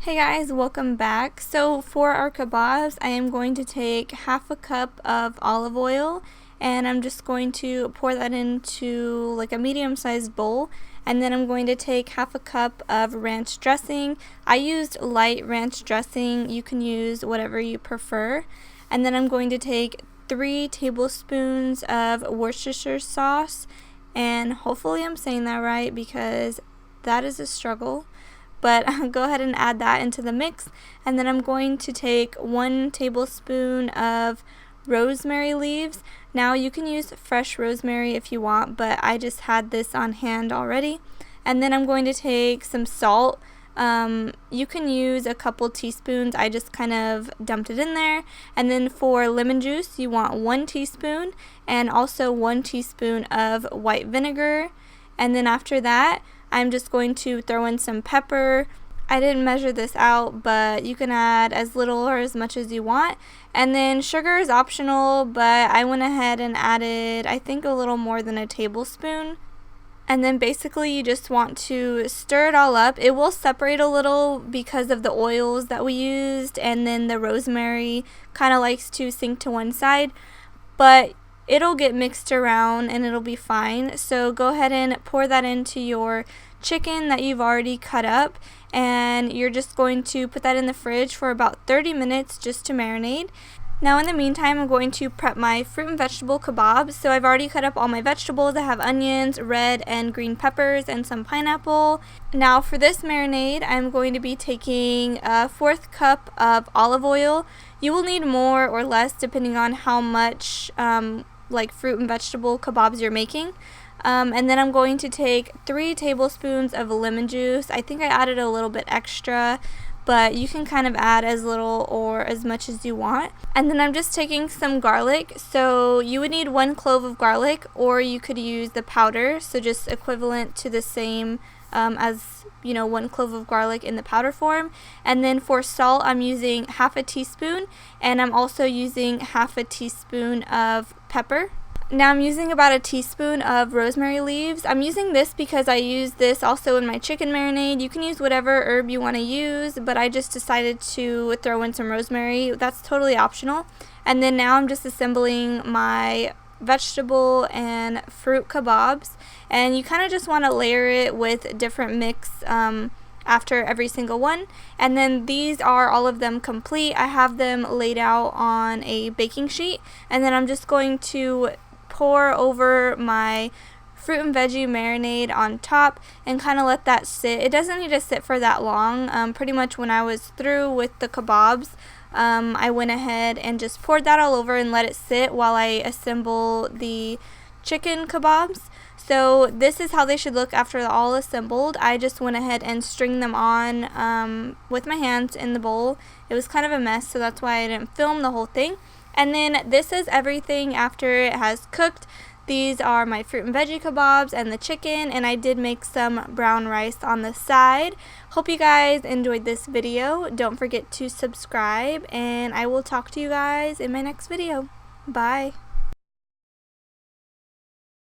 Hey guys, welcome back. So for our kabobs, I am going to take half a cup of olive oil and I'm just going to pour that into like a medium-sized bowl, and then I'm going to take half a cup of ranch dressing. I used light ranch dressing. You can use whatever you prefer. And then I'm going to take 3 tablespoons of Worcestershire sauce, and hopefully I'm saying that right because that is a struggle. But go ahead and add that into the mix. And then I'm going to take 1 tablespoon of rosemary leaves. Now you can use fresh rosemary if you want, but I just had this on hand already. And then I'm going to take some salt. You can use a couple teaspoons. I just kind of dumped it in there. And then for lemon juice, you want 1 teaspoon and also 1 teaspoon of white vinegar. And then after that, I'm just going to throw in some pepper. I didn't measure this out, but you can add as little or as much as you want. And then sugar is optional, but I went ahead and added, I think, a little more than a tablespoon. And then basically you just want to stir it all up. It will separate a little because of the oils that we used, and then the rosemary kind of likes to sink to one side, but it'll get mixed around and it'll be fine. So go ahead and pour that into your chicken that you've already cut up, and you're just going to put that in the fridge for about 30 minutes just to marinate. Now in the meantime, I'm going to prep my fruit and vegetable kebabs. So I've already cut up all my vegetables. I have onions, red and green peppers, and some pineapple. Now for this marinade, I'm going to be taking a 1/4 cup of olive oil. You will need more or less depending on how much like fruit and vegetable kebabs you're making. And then I'm going to take 3 tablespoons of lemon juice. I think I added a little bit extra, but you can kind of add as little or as much as you want. And then I'm just taking some garlic. So you would need 1 clove of garlic, or you could use the powder, so just equivalent to the same as 1 clove of garlic in the powder form. And then for salt, I'm using half a teaspoon, and I'm also using half a teaspoon of pepper. Now I'm using about a teaspoon of rosemary leaves. I'm using this because I use this also in my chicken marinade. You can use whatever herb you want to use, but I just decided to throw in some rosemary. That's totally optional. And then now I'm just assembling my vegetable and fruit kebabs, and you kind of just want to layer it with different mix after every single one. And then these are all of them complete. I have them laid out on a baking sheet, and then I'm just going to pour over my fruit and veggie marinade on top and kind of let that sit. It doesn't need to sit for that long. Pretty much when I was through with the kebabs, I went ahead and just poured that all over and let it sit while I assemble the chicken kebabs. So this is how they should look after they're all assembled. I just went ahead and stringed them on with my hands in the bowl. It was kind of a mess, so that's why I didn't film the whole thing. And then this is everything after it has cooked. These are my fruit and veggie kebabs and the chicken, and I did make some brown rice on the side. Hope you guys enjoyed this video. Don't forget to subscribe, and I will talk to you guys in my next video. Bye.